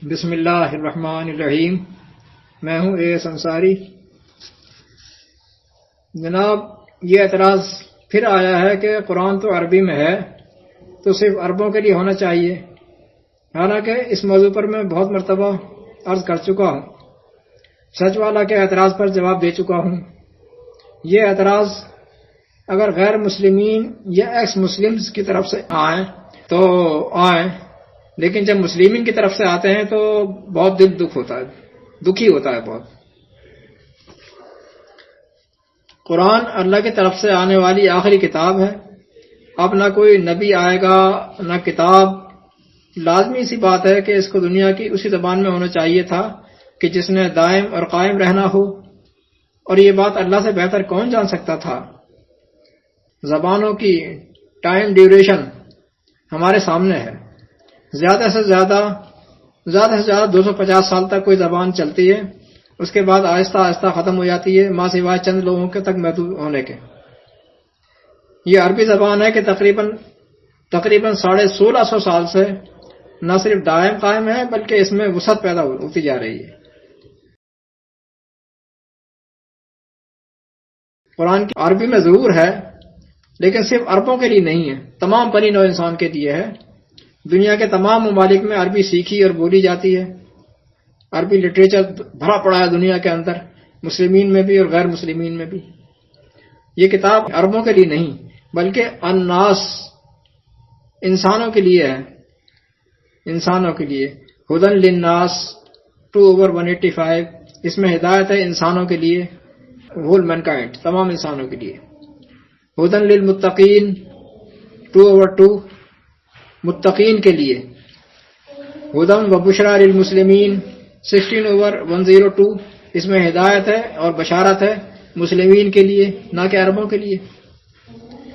بسم اللہ الرحمن الرحیم۔ میں ہوں ایس انصاری۔ جناب، یہ اعتراض پھر آیا ہے کہ قرآن تو عربی میں ہے تو صرف عربوں کے لیے ہونا چاہیے، حالانکہ اس موضوع پر میں بہت مرتبہ عرض کر چکا ہوں، سچ والا کے اعتراض پر جواب دے چکا ہوں۔ یہ اعتراض اگر غیر مسلمین یا ایکس مسلمز کی طرف سے آئیں تو آئیں، لیکن جب مسلمین کی طرف سے آتے ہیں تو بہت دکھی ہوتا ہے بہت۔ قرآن اللہ کی طرف سے آنے والی آخری کتاب ہے، اب نہ کوئی نبی آئے گا نہ کتاب۔ لازمی سی بات ہے کہ اس کو دنیا کی اسی زبان میں ہونا چاہیے تھا کہ جس نے دائم اور قائم رہنا ہو، اور یہ بات اللہ سے بہتر کون جان سکتا تھا۔ زبانوں کی ٹائم ڈیوریشن ہمارے سامنے ہے، زیادہ سے زیادہ 250 سال تک کوئی زبان چلتی ہے، اس کے بعد آہستہ آہستہ ختم ہو جاتی ہے، ماں سوائے چند لوگوں کے تک محدود ہونے کے۔ یہ عربی زبان ہے کہ تقریباً 1650 سال سے نہ صرف دائم قائم ہے بلکہ اس میں وسعت پیدا ہوتی جا رہی ہے۔ قرآن کی عربی میں ضرور ہے، لیکن صرف عربوں کے لیے نہیں ہے، تمام بنی نوع انسان کے لیے ہے۔ دنیا کے تمام ممالک میں عربی سیکھی اور بولی جاتی ہے، عربی لٹریچر بھرا پڑا ہے دنیا کے اندر، مسلمین میں بھی اور غیر مسلمین میں بھی۔ یہ کتاب عربوں کے لیے نہیں بلکہ الناس، انسانوں کے لیے ہے، انسانوں کے لیے۔ ہدن للناس 2/185، اس میں ہدایت ہے انسانوں کے لیے، ہول مینکائنڈ، تمام انسانوں کے لیے۔ ہدن للمتقین 2/2، متقین کے لیے۔ ہدن و بشرا للمسلمین 16/102، اس میں ہدایت ہے اور بشارت ہے مسلمین کے لیے نہ کہ عربوں کے لیے۔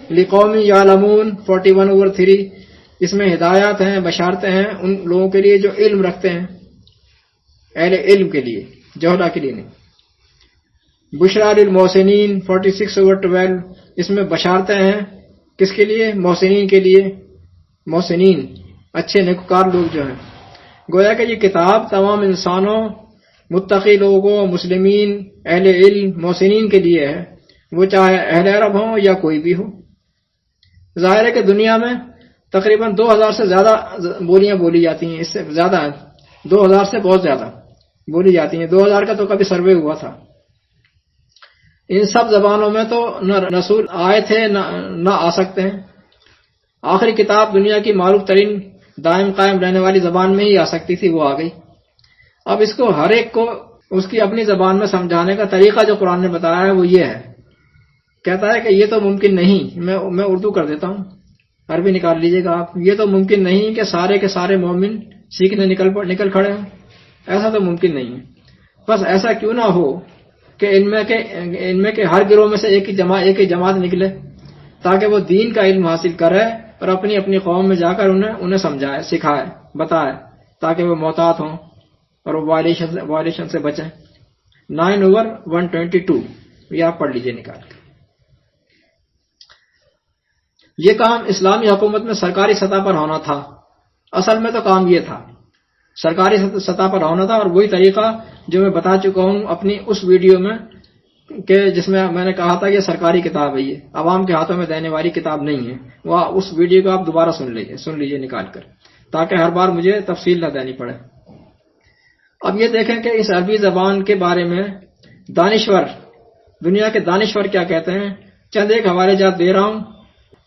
لقوم یعلمون 41/3، اس میں ہدایات ہیں، بشارتیں ہیں ان لوگوں کے لیے جو علم رکھتے ہیں، اہل علم کے لیے، جہلا کے لیے نہیں۔ بشرا للمحسنین 46/12، اس میں بشارتیں ہیں کس کے لیے؟ محسنین کے لیے، محسنین اچھے نیکوکار لوگ جو ہیں۔ گویا کہ یہ کتاب تمام انسانوں، متقی لوگوں، مسلمین، اہل علم، محسنین کے لیے ہے، وہ چاہے اہل عرب ہوں یا کوئی بھی ہو۔ ظاہر ہے کہ دنیا میں تقریباً 2000 سے زیادہ بولیاں بولی جاتی ہیں، اس سے زیادہ 2000 سے بہت زیادہ بولی جاتی ہیں، 2000 کا تو کبھی سروے ہوا تھا۔ ان سب زبانوں میں تو نہ رسول آئے تھے نہ آ سکتے ہیں۔ آخری کتاب دنیا کی معروف ترین دائم قائم رہنے والی زبان میں ہی آ سکتی تھی، وہ آ گئی۔ اب اس کو ہر ایک کو اس کی اپنی زبان میں سمجھانے کا طریقہ جو قرآن نے بتایا ہے وہ یہ ہے، کہتا ہے کہ یہ تو ممکن نہیں، میں اردو کر دیتا ہوں، عربی نکال لیجئے گا آپ۔ یہ تو ممکن نہیں کہ سارے کے سارے مومن سیکھنے نکل کھڑے ہوں، ایسا تو ممکن نہیں ہے۔ بس ایسا کیوں نہ ہو کہ ان میں کے ہر گروہ میں سے ایک ہی جماعت نکلے، تاکہ وہ دین کا علم حاصل کرے اور اپنی قوم میں جا کر انہیں سمجھائے، سکھائے، بتائے، تاکہ وہ محتاط ہوں اور وہ وائلیشن سے بچیں۔ 9/122، یہ آپ پڑھ لیجئے نکال کے۔ یہ کام اسلامی حکومت میں سرکاری سطح پر ہونا تھا، اصل میں تو کام یہ تھا، سرکاری سطح پر ہونا تھا، اور وہی طریقہ جو میں بتا چکا ہوں اپنی اس ویڈیو میں، کہ جس میں نے کہا تھا کہ سرکاری کتاب ہے، یہ عوام کے ہاتھوں میں دینے والی کتاب نہیں ہے۔ وہ اس ویڈیو کو آپ دوبارہ سن لیجئے نکال کر، تاکہ ہر بار مجھے تفصیل نہ دینی پڑے۔ اب یہ دیکھیں کہ اس عربی زبان کے بارے میں دانشور، دنیا کے دانشور کیا کہتے ہیں۔ چند ایک حوالے جات دے رہا ہوں،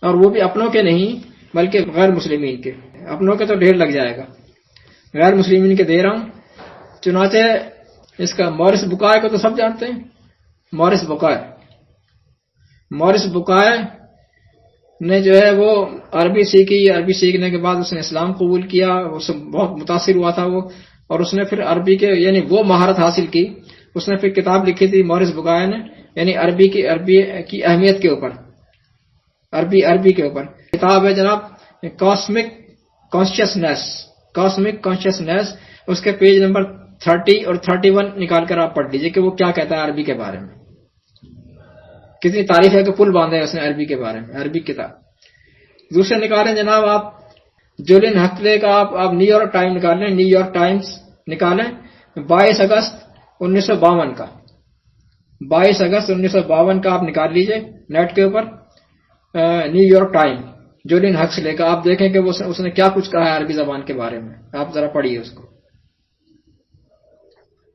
اور وہ بھی اپنوں کے نہیں بلکہ غیر مسلمین کے، اپنوں کے تو ڈھیر لگ جائے گا، غیر مسلمین کے دے رہا ہوں۔ چنانچہ اس کا مورس بکائے کو تو سب جانتے ہیں، مورس بکائے نے جو ہے وہ عربی سیکھی، عربی سیکھنے کے بعد اس نے اسلام قبول کیا، اس سے بہت متاثر ہوا تھا وہ، اور اس نے پھر عربی کے یعنی وہ مہارت حاصل کی، اس نے پھر کتاب لکھی تھی مورس بکائے نے، یعنی عربی کی اہمیت کے اوپر، عربی کے اوپر کتاب ہے جناب، کاسمک کانشیسنیس، اس کے پیج نمبر 30 اور 31 نکال کر آپ پڑھ لیجئے کہ وہ کیا کہتا ہے عربی کے بارے میں۔ کتنی تعریف ہے کہ پل باندھے اس نے عربی کے بارے میں، عربی کتاب۔ دوسرے نکالیں جناب آپ جولین ہکلے کا، آپ نیو یارک ٹائم نکال لیں، نیو یارک ٹائمز نکالیں 22 اگست 1952 کا، 22 اگست 1952 کا آپ نکال لیجئے نیٹ کے اوپر، new York time, Julian Huxley کا، آپ دیکھیں کہ اس نے کیا کچھ کہا ہے عربی زبان کے بارے میں، آپ ذرا پڑھیے اس کو۔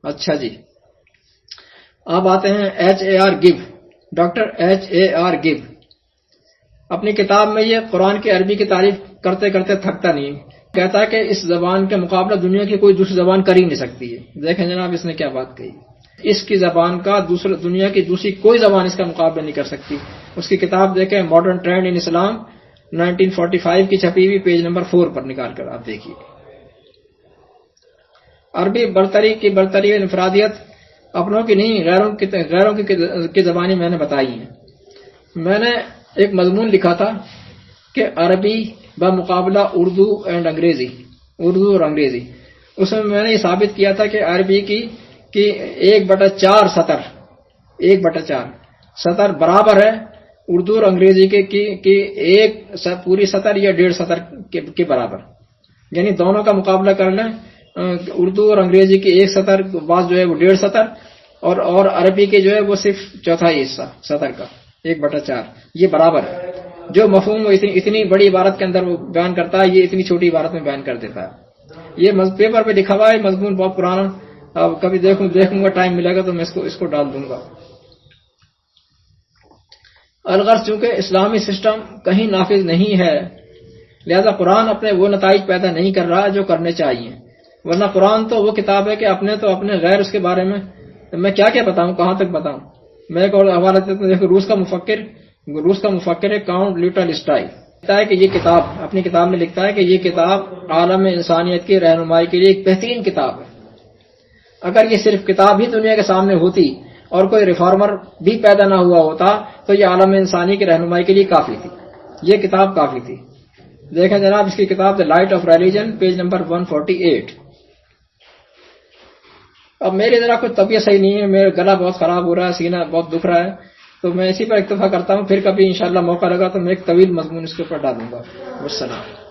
اچھا جی، اب آتے ہیں H.A.R. Give, doctor H.A.R. Give اپنی کتاب میں یہ قرآن کی عربی کی تعریف کرتے کرتے تھکتا نہیں، کہتا ہے کہ اس زبان کے مقابلہ دنیا کی کوئی دوسری زبان کر ہی نہیں سکتی ہے۔ دیکھیں جناب اس نے کیا بات کہی، اس کی زبان کا دنیا کی دوسری کوئی زبان اس کا مقابلہ نہیں کر سکتی۔ اس کی کتاب دیکھیں، ماڈرن ٹرینڈ ان اسلام، 1945 کی چھپی ہوئی، پیج نمبر 4 پر نکال کر آپ دیکھیے۔ عربی برتری کی برتری و انفرادیت اپنوں کی نہیں، غیروں کی زبانیں میں نے بتائی ہیں۔ میں نے ایک مضمون لکھا تھا کہ عربی بمقابلہ اردو اور انگریزی، اس میں نے یہ ثابت کیا تھا کہ عربی کی 1/4 سطر برابر ہے اردو اور انگریزی کی ایک پوری سطر یا 1.5 سطر کے برابر، یعنی دونوں کا مقابلہ کر لیں، اردو اور انگریزی کی ایک سطر بعض جو ہے وہ 1.5 سطر، اور عربی کی جو ہے وہ صرف چوتھائی حصہ سطر کا 1/4، یہ برابر ہے۔ جو مفہوم وہ اتنی بڑی عبارت کے اندر وہ بیان کرتا ہے، یہ اتنی چھوٹی عبارت میں بیان کر دیتا ہے۔ یہ پیپر پہ لکھا ہوا ہے، مضمون بہت پرانا، اب کبھی دیکھوں گا ٹائم ملے گا تو میں اس کو ڈال دوں گا۔ الغرض چونکہ اسلامی سسٹم کہیں نافذ نہیں ہے، لہذا قرآن اپنے وہ نتائج پیدا نہیں کر رہا جو کرنے چاہیے، ورنہ قرآن تو وہ کتاب ہے کہ اپنے غیر اس کے بارے میں کیا بتاؤں، کہاں تک بتاؤں۔ میں ایک اور حوالہ دیتا ہوں، دیکھو روس کا مفکر ہے کاؤنٹ لیوٹالسٹائی، لکھتا ہے کہ یہ کتاب، اپنی کتاب میں لکھتا ہے کہ یہ کتاب عالم انسانیت کی رہنمائی کے لیے ایک بہترین کتاب ہے۔ اگر یہ صرف کتاب ہی دنیا کے سامنے ہوتی اور کوئی ریفارمر بھی پیدا نہ ہوا ہوتا تو یہ عالم انسانی کی رہنمائی کے لیے کافی تھی، یہ کتاب کافی تھی۔ دیکھیں جناب اس کی کتاب the light of religion, page number 148۔ اب میری ذرا کچھ طبیعت صحیح نہیں ہے، میرا گلا بہت خراب ہو رہا ہے، سینہ بہت دکھ رہا ہے، تو میں اسی پر اکتفا کرتا ہوں، پھر کبھی انشاءاللہ موقع لگا تو میں ایک طویل مضمون اس کے اوپر ڈالوں گا۔ والسلام۔